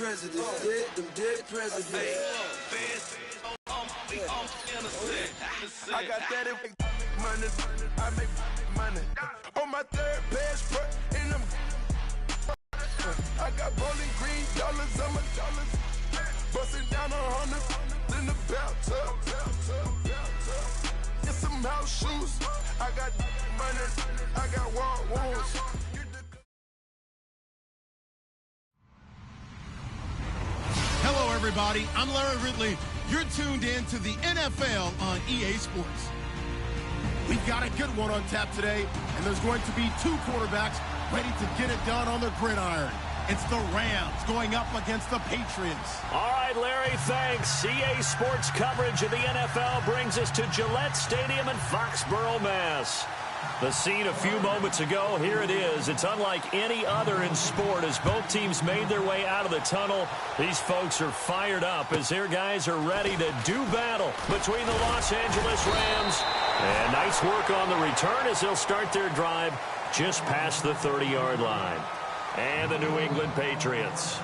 presidents, yeah, them dead presidents. I got that money, I make money. On my third passport, in them. I got bowling green dollars on my dollars. Busting down 100 in the belt tub. Get some house shoes. I got money, I got war wounds. Hello, everybody. I'm Larry Ridley. You're tuned in to the NFL on EA Sports. We've got a good one on tap today, and there's going to be two quarterbacks ready to get it done on the gridiron. It's the Rams going up against the Patriots. All right, Larry, thanks. EA Sports coverage of the NFL brings us to Gillette Stadium in Foxborough, Mass. The scene a few moments ago, here it is. It's unlike any other in sport as both teams made their way out of the tunnel. These folks are fired up as their guys are ready to do battle between the Los Angeles Rams. And nice work on the return as they'll start their drive just past the 30-yard line. And the New England Patriots.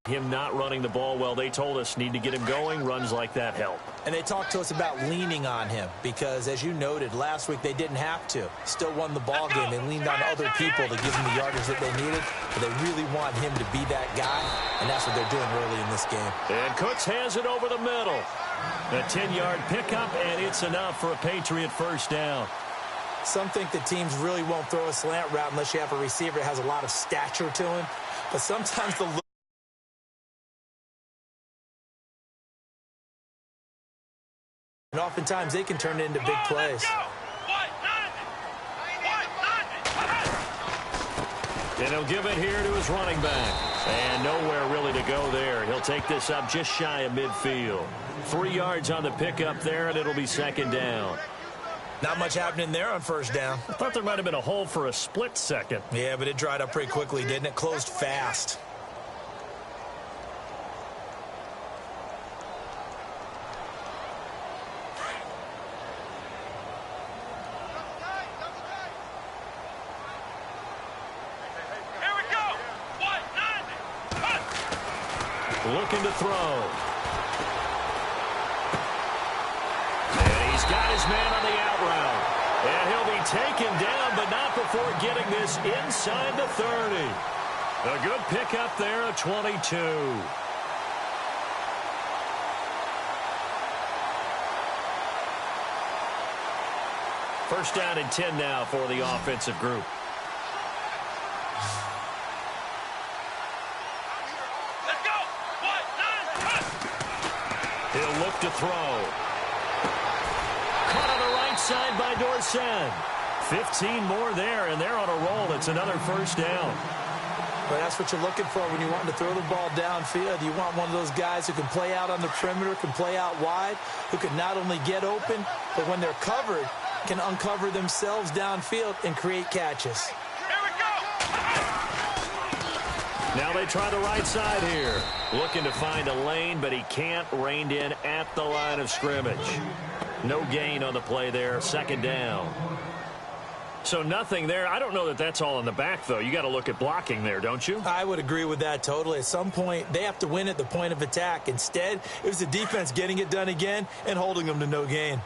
Him not running the ball well, they told us need to get him going. Runs like that help. And they talked to us about leaning on him because, as you noted, last week they didn't have to. Still won the ball game. They leaned on other people to give them the yardage that they needed. But they really want him to be that guy, and that's what they're doing early in this game. And Cooks has it over the middle. A 10-yard pickup, and it's enough for a Patriot first down. Some think that teams really won't throw a slant route unless you have a receiver that has a lot of stature to him. But sometimes the and oftentimes they can turn it into big plays. And he'll give it here to his running back. And nowhere really to go there. He'll take this up just shy of midfield. 3 yards on the pickup there, and it'll be second down. Not much happening there on first down. I thought there might have been a hole for a split second. Yeah, but it dried up pretty quickly, didn't it? Closed fast. Looking to throw. And he's got his man on the out route. And he'll be taken down, but not before getting this inside the 30. A good pickup there, a 22. First down and 10 now for the offensive group. He'll look to throw. Caught on the right side by Dorsett. 15 more there, and they're on a roll. It's another first down. But that's what you're looking for when you want to throw the ball downfield. You want one of those guys who can play out on the perimeter, can play out wide, who can not only get open, but when they're covered, can uncover themselves downfield and create catches. Now they try the right side here. Looking to find a lane, but he can't. Reined in at the line of scrimmage. No gain on the play there. Second down. So nothing there. I don't know that that's all in the back, though. You got to look at blocking there, don't you? I would agree with that totally. At some point, they have to win at the point of attack. Instead, it was the defense getting it done again and holding them to no gain.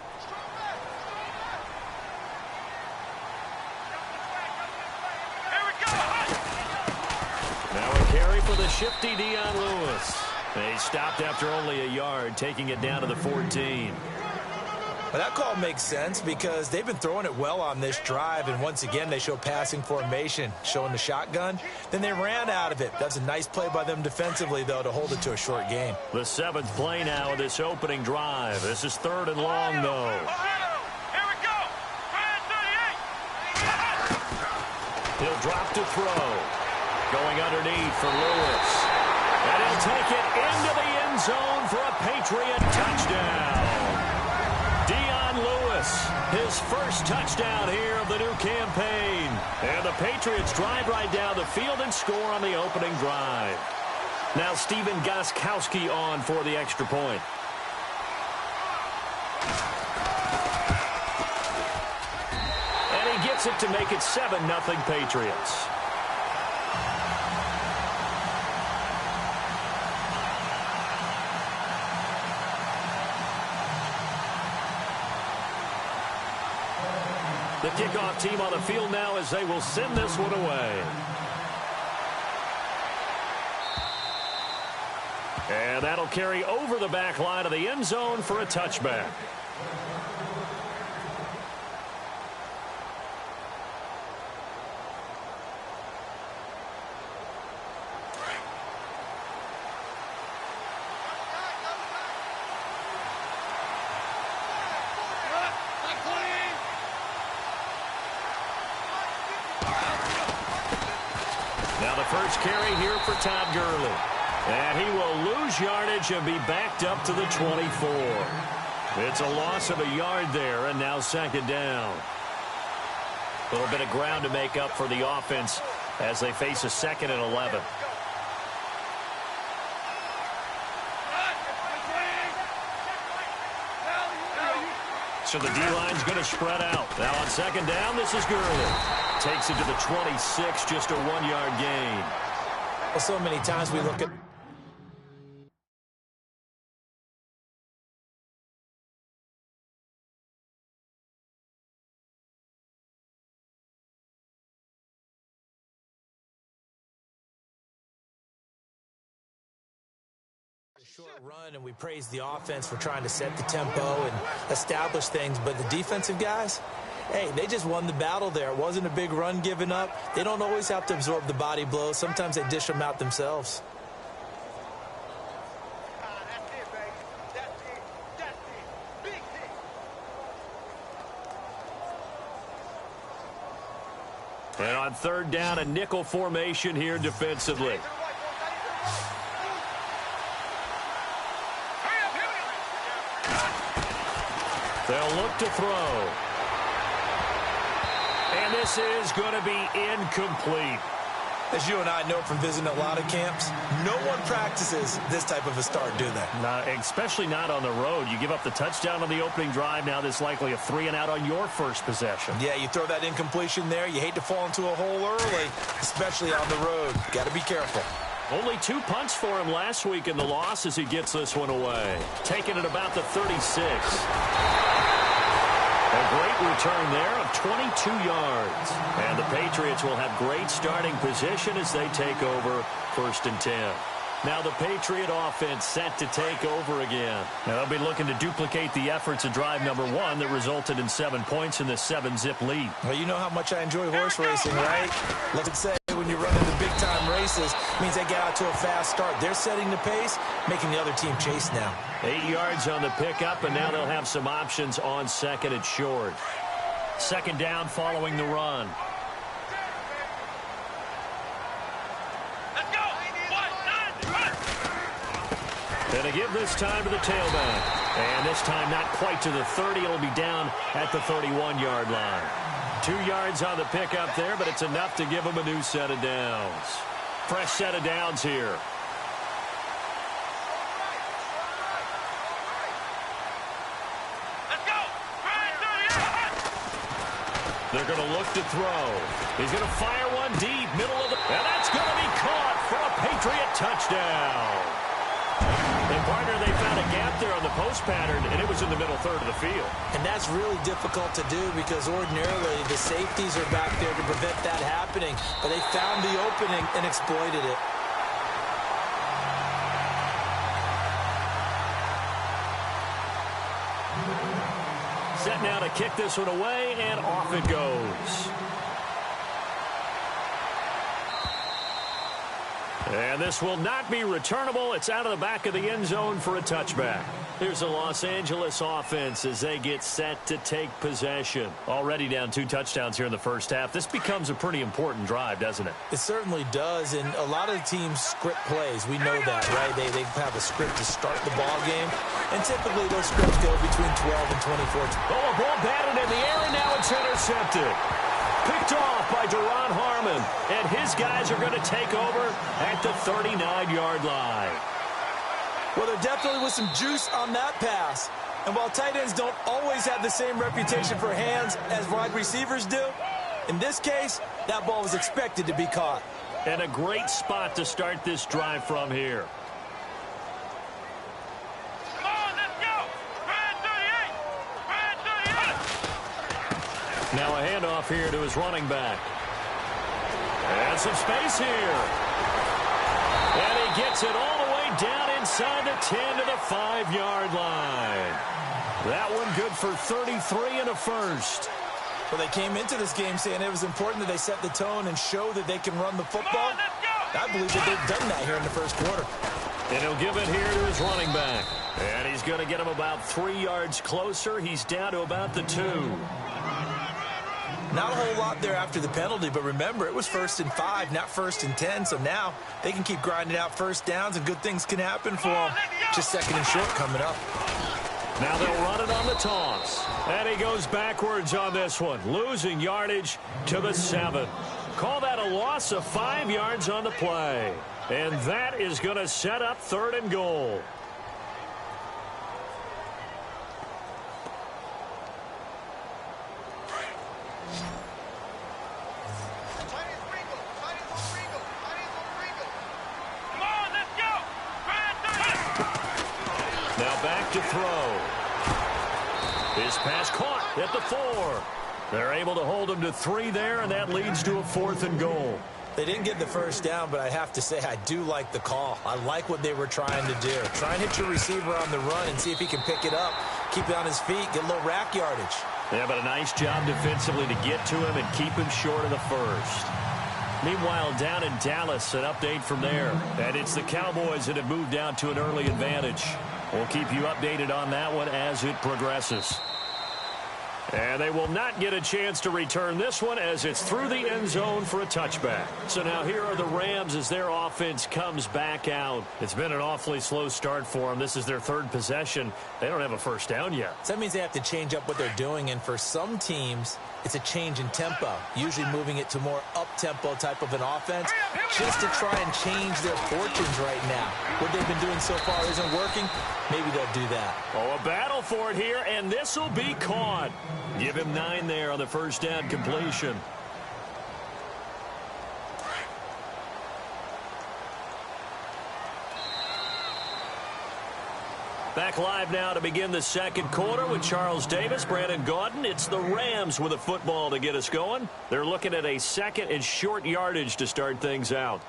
For the shifty Dion Lewis. They stopped after only a yard, taking it down to the 14. Well, that call makes sense because they've been throwing it well on this drive, and once again they show passing formation, showing the shotgun. Then they ran out of it. That's a nice play by them defensively, though, to hold it to a short gain. The 7th play now of this opening drive. This is 3rd and long, though. Here we go. 38. He'll drop to throw. Going underneath for Lewis. And he'll take it into the end zone for a Patriot touchdown. Dion Lewis, his first touchdown here of the new campaign. And the Patriots drive right down the field and score on the opening drive. Now Stephen Gostkowski on for the extra point. makes it to make it 7-0 Patriots. The kickoff team on the field now as they will send this one away. And that'll carry over the back line of the end zone for a touchback. Now the first carry here for Todd Gurley. And he will lose yardage and be backed up to the 24. It's a loss of a yard there, and now second down. A little bit of ground to make up for the offense as they face a 2nd and 11. So the D-line's going to spread out. Now on second down, this is Gurley. Takes it to the 26, just a 1-yard gain. Well, so many times we look at short run, and we praise the offense for trying to set the tempo and establish things, but the defensive guys, hey, they just won the battle there. It wasn't a big run given up. They don't always have to absorb the body blows. Sometimes they dish them out themselves. And on third down, a nickel formation here defensively. They'll look to throw. And this is going to be incomplete. As you and I know from visiting a lot of camps, no one practices this type of a start, do they? Especially not on the road. You give up the touchdown on the opening drive. Now there's likely a 3-and-out on your first possession. Yeah, you throw that incompletion there. You hate to fall into a hole early, especially on the road. Got to be careful. Only 2 punts for him last week in the loss as he gets this one away. Taking it about the 36. A great return there of 22 yards. And the Patriots will have great starting position as they take over 1st and 10. Now the Patriot offense set to take over again. Now they'll be looking to duplicate the efforts of drive number 1 that resulted in 7 points in the 7-zip lead. Well, you know how much I enjoy horse racing, right? Let's say when you're running the big-time races, it means they get out to a fast start. They're setting the pace, making the other team chase now. 8 yards on the pickup, and now they'll have some options on second and short. Second down following the run. And to give this time to the tailback. And this time not quite to the 30. It'll be down at the 31-yard line. 2 yards on the pickup there, but it's enough to give them a new set of downs. Fresh set of downs here. Let's go! They're going to look to throw. He's going to fire one deep, middle of the... And that's going to be caught for a Patriot touchdown. And, partner, they found a gap there on the post pattern, and it was in the middle third of the field. And that's really difficult to do because ordinarily the safeties are back there to prevent that happening. But they found the opening and exploited it. Set now to kick this one away, and off it goes. And this will not be returnable. It's out of the back of the end zone for a touchback. Here's the Los Angeles offense as they get set to take possession. Already down 2 touchdowns here in the first half. This becomes a pretty important drive, doesn't it? It certainly does, and a lot of the teams script plays. We know that, right? They have a script to start the ball game, and typically those scripts go between 12 and 24. Oh, a ball batted in the air, and now it's intercepted. Picked off by Duron Harmon, and his guys are going to take over at the 39-yard line. Well, there definitely was some juice on that pass. And while tight ends don't always have the same reputation for hands as wide receivers do, In this case, that ball was expected to be caught. And a great spot to start this drive from here. Come on, let's go. Brad 38. Now a handoff here to his running back. And some space here. And he gets it all the way down inside the 10 to the 5-yard line. That one good for 33 and a first. Well, they came into this game saying it was important that they set the tone and show that they can run the football. I believe that they've done that here in the first quarter. And he'll give it here to his running back. And he's going to get him about 3 yards closer. He's down to about the 2. Not a whole lot there after the penalty, but remember, it was 1st and 5, not 1st and 10. So now they can keep grinding out first downs, and good things can happen for them. Just 2nd and short coming up. Now they'll run it on the toss. And he goes backwards on this one, losing yardage to the 7. Call that a loss of 5 yards on the play. And that is going to set up 3rd and goal. Now back to throw. His pass caught at the 4. They're able to hold him to 3 there, and that leads to a 4th and goal. They didn't get the first down, but I have to say I do like the call. I like what they were trying to do. Try and hit your receiver on the run and see if he can pick it up, keep it on his feet, get a little rack yardage. Yeah, but a nice job defensively to get to him and keep him short of the first. Meanwhile, down in Dallas, an update from there. And it's the Cowboys that have moved down to an early advantage. We'll keep you updated on that one as it progresses. And they will not get a chance to return this one as it's through the end zone for a touchback. So now here are the Rams as their offense comes back out. It's been an awfully slow start for them. This is their 3rd possession. They don't have a first down yet. So that means they have to change up what they're doing, and for some teams, it's a change in tempo, usually moving it to more up-tempo type of an offense just to try and change their fortunes right now. What they've been doing so far isn't working. Maybe they'll do that. Oh, a battle for it here, and this will be caught. Give him 9 there on the first down completion. Back live now to begin the second quarter with Charles Davis, Brandon Gaudin. It's the Rams with a football to get us going. They're looking at a 2nd and short yardage to start things out.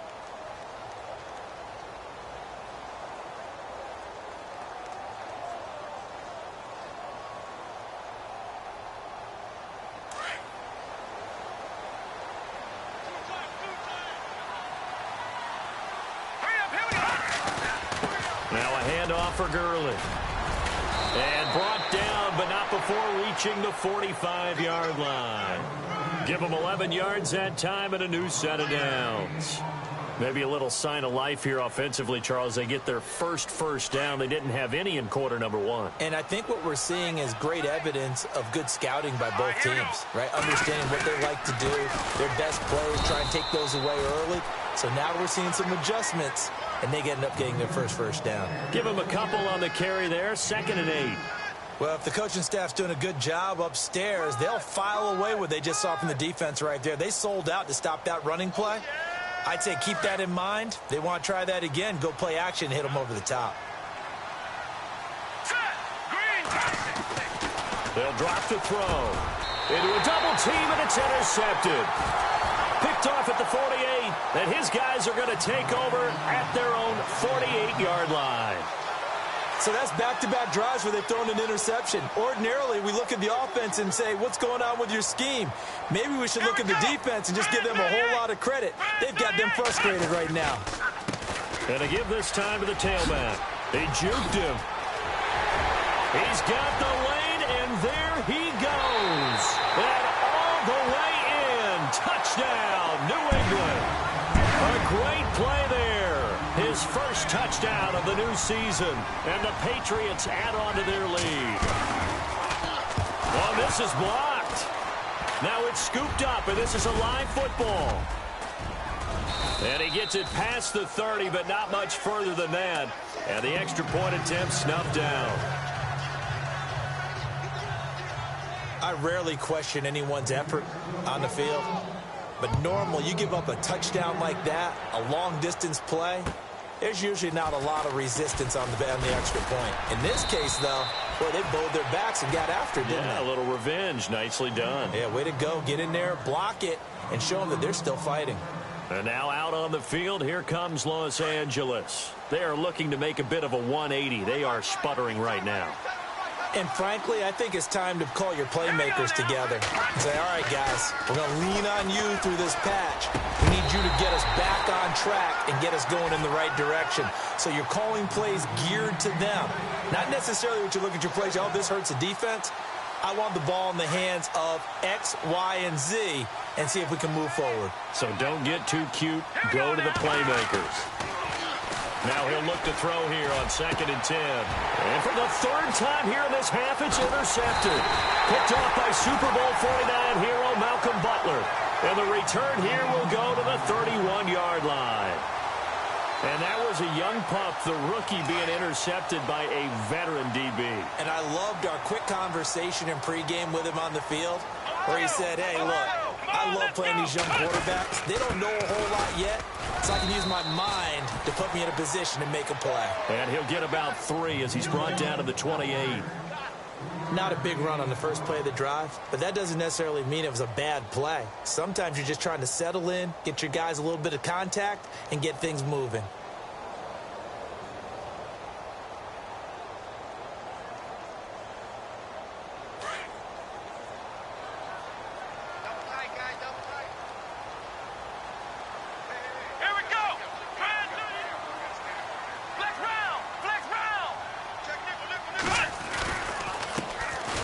For Gurley. And brought down, but not before reaching the 45-yard line. Give them 11 yards that time and a new set of downs. Maybe a little sign of life here offensively, Charles. They get their first down. They didn't have any in quarter number 1. And I think what we're seeing is great evidence of good scouting by both teams, right? Understanding what they like to do, their best plays, try and take those away early. So now we're seeing some adjustments, and they end up getting their first down. Give them a couple on the carry there, 2nd and 8. Well, if the coaching staff's doing a good job upstairs, they'll file away what they just saw from the defense right there. They sold out to stop that running play. I'd say keep that in mind. They want to try that again. Go play action, hit them over the top. They'll drop to throw. Into a double team, and it's intercepted. Picked off at the 48, and his guys are going to take over at their own 48-yard line. So that's back-to-back drives where they've thrown an interception. Ordinarily, we look at the offense and say, what's going on with your scheme? Maybe we should look at the defense and just give them a whole lot of credit. They've got them frustrated right now. And to give this time to the tailback. They juked him. He's got the lane, and there he goes. And all the way in. Touchdown, New England. A great play there. His first touchdown of the new season. And the Patriots add on to their lead. Well, this is blocked. Now it's scooped up, and this is a live football. And he gets it past the 30, but not much further than that. And the extra point attempt snuffed down. I rarely question anyone's effort on the field, but normally you give up a touchdown like that, a long-distance play, there's usually not a lot of resistance on the extra point. In this case, though, well, they bowed their backs and got after it, didn't they? Yeah, a little revenge. Nicely done. Yeah, way to go. Get in there, block it, and show them that they're still fighting. And now out on the field, here comes Los Angeles. They are looking to make a bit of a 180. They are sputtering right now. And frankly, I think it's time to call your playmakers together and say, all right, guys, we're going to lean on you through this patch. We need you to get us back on track and get us going in the right direction. So you're calling plays geared to them. Not necessarily what you look at your plays, oh, this hurts the defense. I want the ball in the hands of X, Y, and Z and see if we can move forward. So don't get too cute. Go to the playmakers. Now he'll look to throw here on 2nd and 10. And for the third time here in this half, it's intercepted. Picked off by Super Bowl 49 hero Malcolm Butler. And the return here will go to the 31-yard line. And that was a young pup, the rookie, being intercepted by a veteran DB. And I loved our quick conversation in pregame with him on the field where he said, hey, look, I love playing these young quarterbacks. They don't know a whole lot yet, so I can use my mind to put me in a position to make a play. And he'll get about 3 as he's brought down to the 28. Not a big run on the first play of the drive, but that doesn't necessarily mean it was a bad play. Sometimes you're just trying to settle in, get your guys a little bit of contact, and get things moving.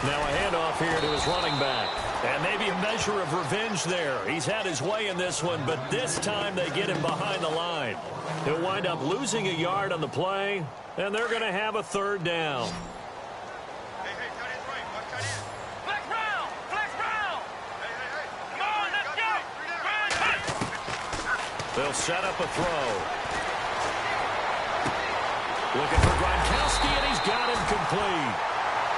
Now a handoff here to his running back. And maybe a measure of revenge there. He's had his way in this one, but this time they get him behind the line. He'll wind up losing a yard on the play, and they're going to have a 3rd down. They'll set up a throw. Looking for Gronkowski, and he's got him complete.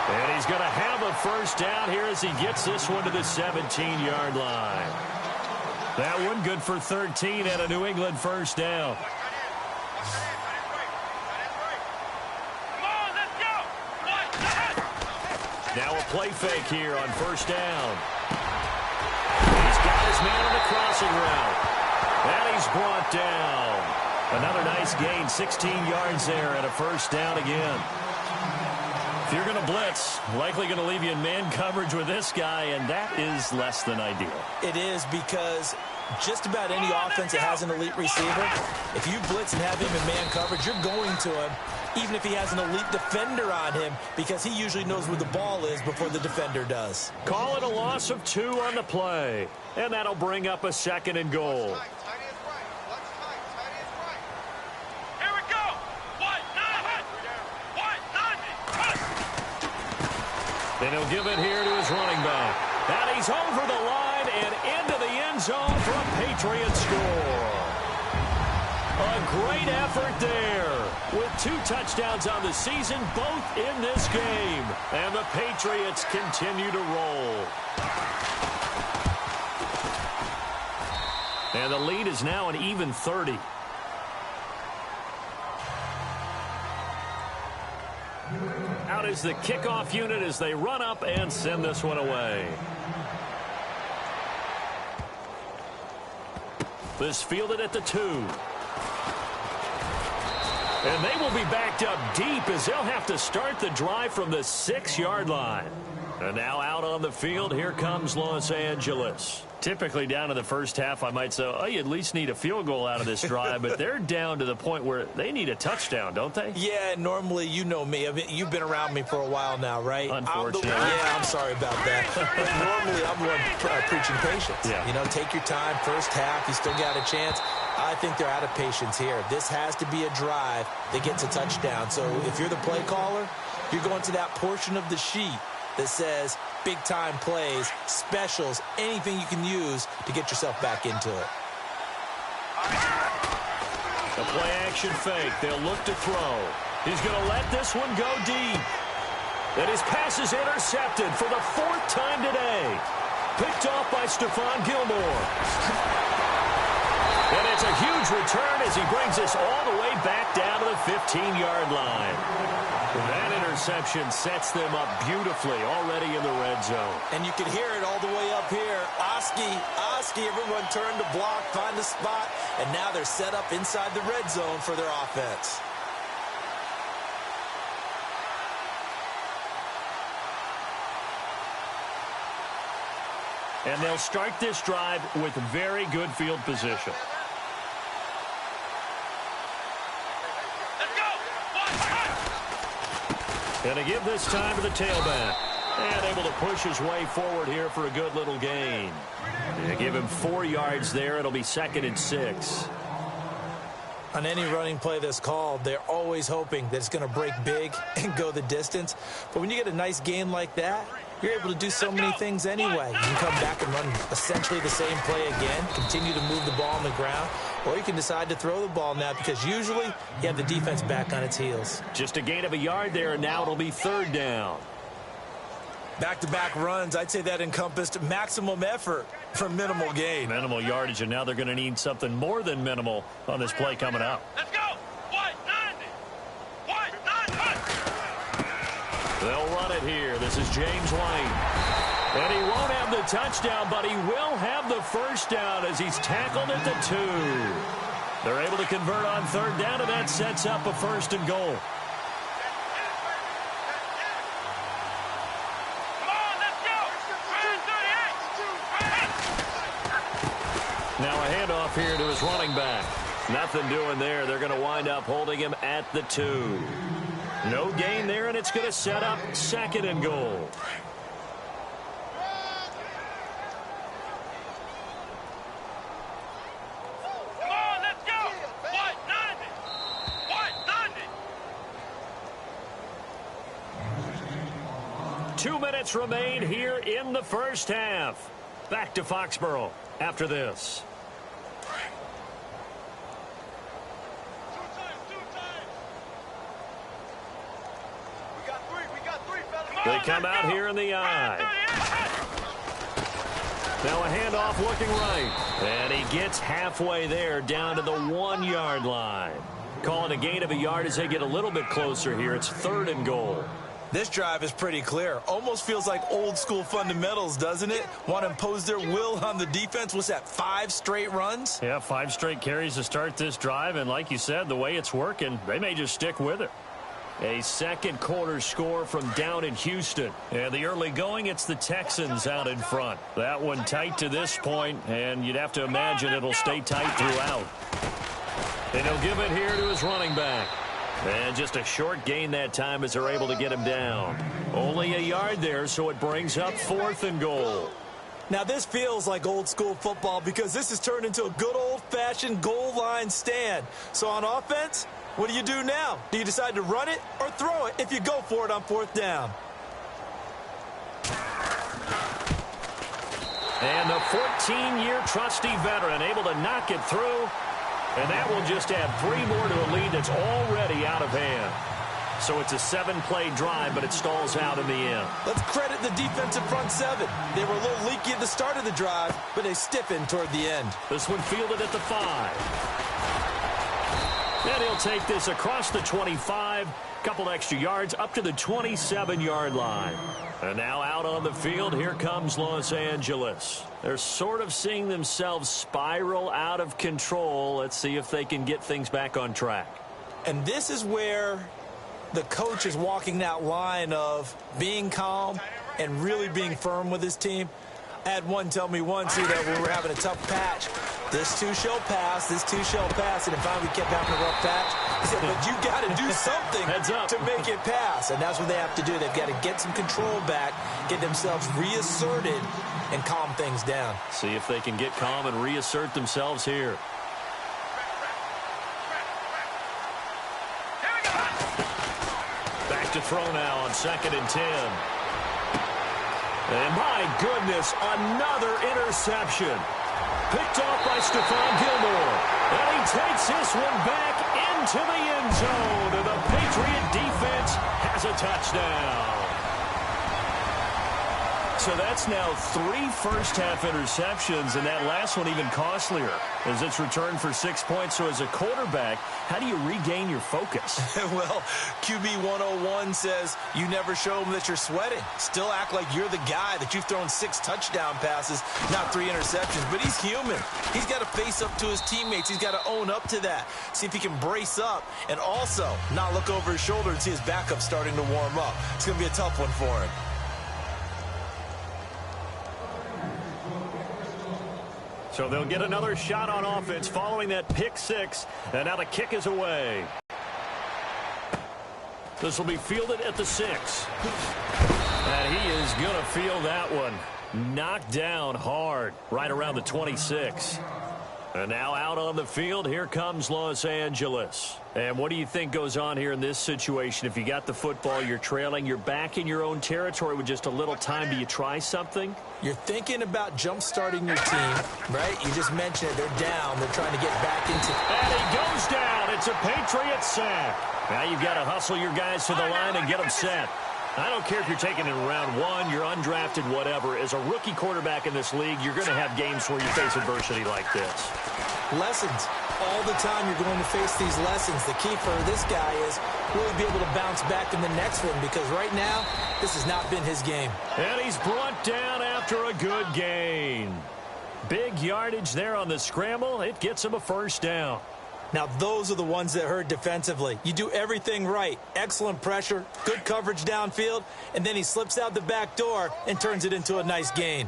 And he's going to have a 1st down here as he gets this one to the 17-yard line. That one good for 13 and a New England 1st down. Now a play fake here on 1st down. He's got his man on the crossing route. And he's brought down. Another nice gain, 16 yards there and a 1st down again. If you're going to blitz, likely going to leave you in man coverage with this guy, and that is less than ideal. It is because just about any offense that has an elite receiver, if you blitz and have him in man coverage, you're going to him, even if he has an elite defender on him, because he usually knows where the ball is before the defender does. Call it a loss of 2 on the play, and that'll bring up a 2nd and goal. And he'll give it here to his running back. And he's over the line and into the end zone for a Patriot score. A great effort there with 2 touchdowns on the season, both in this game. And the Patriots continue to roll. And the lead is now an even 30. Out is the kickoff unit as they run up and send this one away. This fielded at the 2. And they will be backed up deep as they'll have to start the drive from the 6-yard line. And now out on the field, here comes Los Angeles. Typically down to the first half, I might say, oh, you at least need a field goal out of this drive, but they're down to the point where they need a touchdown, don't they? Yeah, normally, you know me. I mean, you've been around me for a while now, right? Unfortunately. I'm sorry about that. But normally, I'm the one preaching patience. Yeah. You know, take your time. First half, you still got a chance. I think they're out of patience here. This has to be a drive that gets a touchdown. So if you're the play caller, you're going to that portion of the sheet that says big-time plays, specials, anything you can use to get yourself back into it. The play-action fake. They'll look to throw. He's going to let this one go deep. And his pass is intercepted for the 4th time today. Picked off by Stephon Gilmore. And it's a huge return as he brings us all the way back down to the 15-yard line. That interception sets them up beautifully already in the red zone. And you can hear it all the way up here. Oski, everyone turned to block, find the spot, and now they're set up inside the red zone for their offense. And they'll start this drive with very good field position. And to give this time to the tailback. And able to push his way forward here for a good little gain. They give him 4 yards there. It'll be 2nd and 6. On any running play that's called, they're always hoping that it's going to break big and go the distance. But when you get a nice gain like that, you're able to do so many things anyway. You can come back and run essentially the same play again, continue to move the ball on the ground, or you can decide to throw the ball now because usually you have the defense back on its heels. Just a gain of a yard there, and now it'll be 3rd down. Back-to-back runs, I'd say that encompassed maximum effort for minimal gain. Minimal yardage, and now they're going to need something more than minimal on this play coming up. Let's go. White 90. White 90. They'll run it here. This is James White. And he won't have the touchdown, but he will have the first down as he's tackled at the 2. They're able to convert on 3rd down, and that sets up a 1st and goal. Now a handoff here to his running back. Nothing doing there. They're going to wind up holding him at the 2. No gain there, and it's going to set up 2nd and goal. Come on, let's go. White 90. White 90. 2 minutes remain here in the first half. Back to Foxborough after this. They come out here in the eye. Now a handoff looking right. And he gets halfway there down to the 1-yard line. Calling a gain of a yard as they get a little bit closer here. It's 3rd and goal. This drive is pretty clear. Almost feels like old school fundamentals, doesn't it? Want to impose their will on the defense. What's that, 5 straight runs? Yeah, 5 straight carries to start this drive. And like you said, the way it's working, they may just stick with it. A 2nd quarter score from down in Houston. And the early going, it's the Texans out in front. That one tight to this point, and you'd have to imagine it'll stay tight throughout. And he'll give it here to his running back. And just a short gain that time as they're able to get him down. Only a yard there, so it brings up 4th and goal. Now this feels like old school football because this has turned into a good old-fashioned goal line stand. So on offense, what do you do now? Do you decide to run it or throw it if you go for it on 4th down? And the 14-year trusty veteran able to knock it through. And that will just add 3 more to a lead that's already out of hand. So it's a 7-play drive, but it stalls out in the end. Let's credit the defensive front 7. They were a little leaky at the start of the drive, but they stiffened toward the end. This one fielded at the 5. And he'll take this across the 25, couple extra yards up to the 27-yard line. And now out on the field, here comes Los Angeles. They're sort of seeing themselves spiral out of control. Let's see if they can get things back on track. And this is where the coach is walking that line of being calm and really being firm with his team. I had one tell me once, that we were having a tough patch. This too shall pass, this too shall pass. And finally we kept having a rough patch. He said, but you got to do something to make it pass. And that's what they have to do. They've got to get some control back, get themselves reasserted, and calm things down. See if they can get calm and reassert themselves here. Back to throw now on 2nd and 10. And my goodness, another interception. Picked off by Stephon Gilmore. And he takes this one back into the end zone. And the Patriot defense has a touchdown. So that's now 3 first-half interceptions, and that last one even costlier as it's returned for 6 points. So as a quarterback, how do you regain your focus? Well, QB 101 says you never show them that you're sweating. Still act like you're the guy, that you've thrown 6 touchdown passes, not 3 interceptions. But he's human. He's got to face up to his teammates. He's got to own up to that. See if he can brace up and also not look over his shoulder and see his backup starting to warm up. It's going to be a tough one for him. So they'll get another shot on offense following that pick 6. And now the kick is away. This will be fielded at the 6. And he is going to field that one. Knocked down hard right around the 26. And now out on the field, here comes Los Angeles. And what do you think goes on here in this situation? If you got the football, you're trailing, you're back in your own territory with just a little time. Do you try something? You're thinking about jump-starting your team, right? You just mentioned it. They're down. They're trying to get back into... And he goes down. It's a Patriot sack. Now you've got to hustle your guys to the line and get them set. I don't care if you're taking it in round 1, you're undrafted, whatever. As a rookie quarterback in this league, you're going to have games where you face adversity like this. Lessons. All the time you're going to face these lessons. The key for this guy is really be able to bounce back in the next one, because right now, this has not been his game. And he's brought down after a good gain. Big yardage there on the scramble. It gets him a first down. Now, those are the ones that hurt defensively. You do everything right. Excellent pressure, good coverage downfield, and then he slips out the back door and turns it into a nice gain.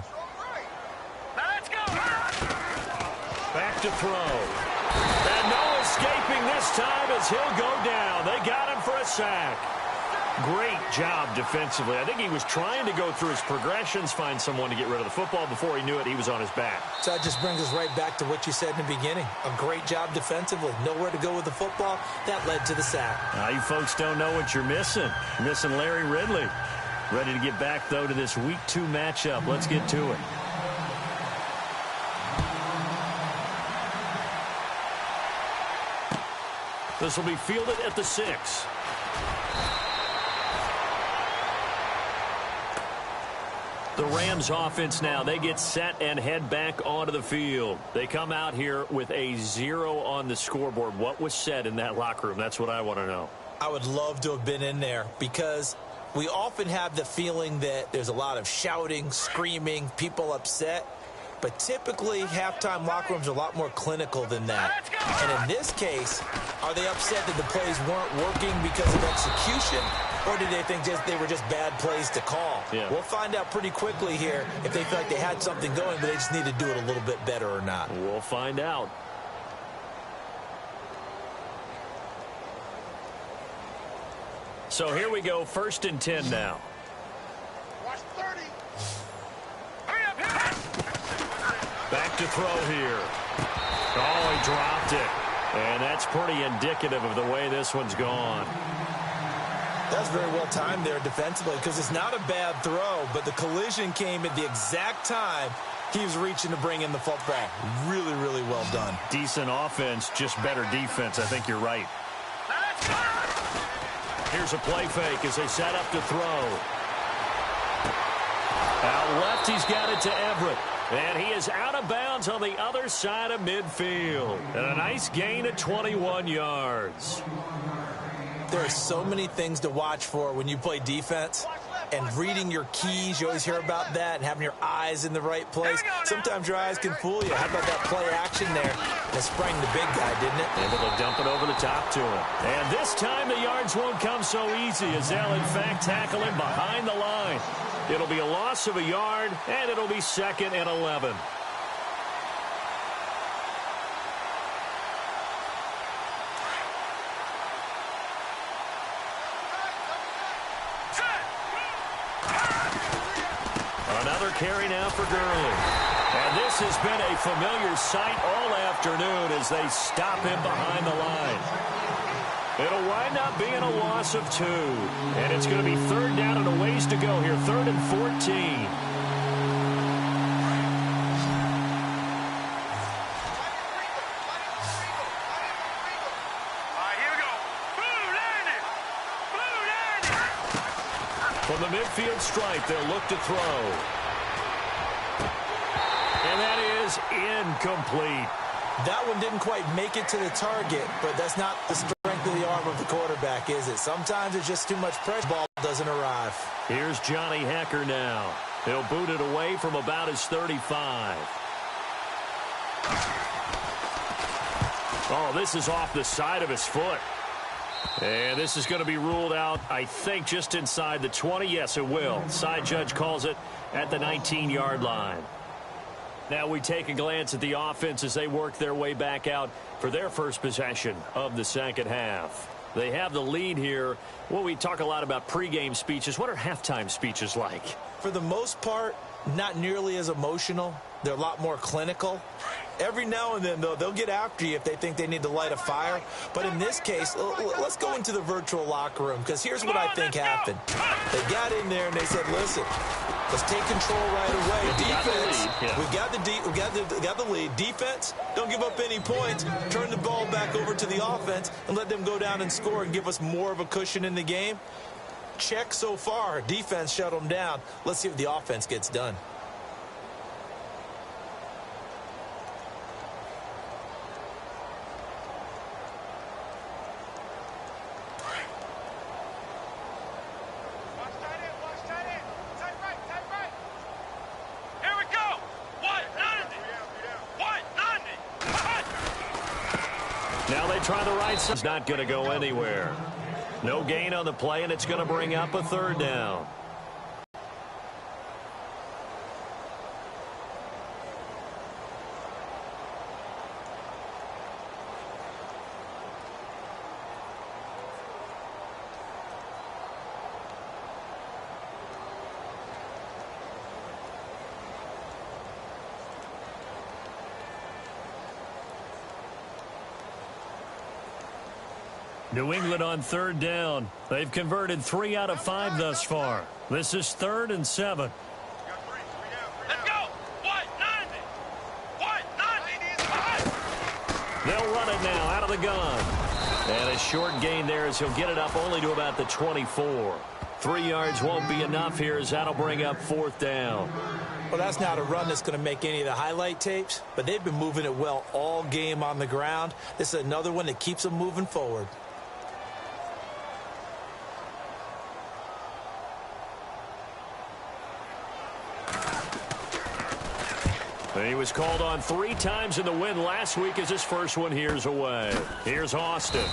Let's go. Back to throw. And no escaping this time as he'll go down. They got him for a sack. Great job defensively. I think he was trying to go through his progressions, find someone to get rid of the football. Before he knew it, he was on his back. So that just brings us right back to what you said in the beginning. A great job defensively. Nowhere to go with the football. That led to the sack. Now, you folks don't know what you're missing. You're missing Larry Ridley. Ready to get back, though, to this Week 2 matchup. Let's get to it. This will be fielded at the 6. The Rams offense now, they get set and head back onto the field. They come out here with a 0 on the scoreboard. What was said in that locker room? That's what I want to know. I would love to have been in there, because we often have the feeling that there's a lot of shouting, screaming, people upset. But typically, halftime locker rooms are a lot more clinical than that. And in this case, are they upset that the plays weren't working because of execution? Or did they think they were just bad plays to call? Yeah. We'll find out pretty quickly here if they feel like they had something going, but they just need to do it a little bit better or not. We'll find out. So here we go, 1st and 10 now. Watch 30. Hurry up, hit it. Back to throw here. Oh, he dropped it. And that's pretty indicative of the way this one's gone. That's very well timed there defensively, because it's not a bad throw, but the collision came at the exact time he was reaching to bring in the football. Really, really well done. Decent offense, just better defense. I think you're right. Let's go. Here's a play fake as they set up to throw. Out left, he's got it to Everett. And he is out of bounds on the other side of midfield. And a nice gain of 21 yards. There are so many things to watch for when you play defense. And reading your keys, you always hear about that, and having your eyes in the right place. Sometimes your eyes can fool you. How about that play action there? That sprang the big guy, didn't it? Able to dump it over the top to him. And this time the yards won't come so easy, as they'll in fact tackle him behind the line. It'll be a loss of a yard, and it'll be 2nd and 11. Another carry now for Gurley. And this has been a familiar sight all afternoon as they stop him behind the line. It'll wind up being a loss of 2. And it's going to be 3rd down and a ways to go here. 3rd and 14. All right, here we go. Blue landed. Blue landed. From the midfield stripe, they'll look to throw. is incomplete. That one didn't quite make it to the target, but that's not the strength of the arm of the quarterback, is it? Sometimes it's just too much pressure. Ball doesn't arrive. Here's Johnny Hecker now. He'll boot it away from about his 35. Oh, this is off the side of his foot. And this is going to be ruled out, I think, just inside the 20. Yes, it will. Side judge calls it at the 19-yard line. Now we take a glance at the offense as they work their way back out for their first possession of the second half. They have the lead here. Well, we talk a lot about pregame speeches. What are halftime speeches like? For the most part, not nearly as emotional. They're a lot more clinical. Every now and then, though, they'll get after you if they think they need to light a fire. But in this case, let's go into the virtual locker room, because here's what I think happened. They got in there and they said, listen, let's take control right away. Defense, we got the lead. Defense, don't give up any points. Turn the ball back over to the offense and let them go down and score and give us more of a cushion in the game. Check so far. Defense shut them down. Let's see if the offense gets done. Try the right side. It's not going to go anywhere. No gain on the play, and it's going to bring up a third down. New England on third down. They've converted 3 out of 5 thus far. This is 3rd and 7. Let's go. What? 90. What? 90. They'll run it now out of the gun. And a short gain there as he'll get it up only to about the 24. 3 yards won't be enough here as that'll bring up 4th down. Well, that's not a run that's going to make any of the highlight tapes, but they've been moving it well all game on the ground. This is another one that keeps them moving forward. He was called on 3 times in the win last week as his first one here's away. Here's Austin.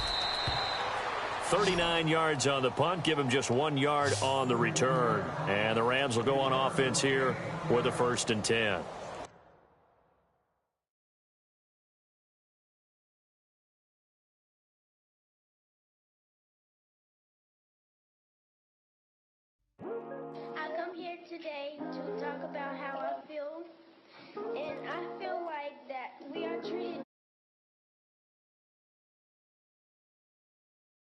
39 yards on the punt. Give him just 1 yard on the return. And the Rams will go on offense here with a 1st and 10. I come here today to talk about how I feel, and I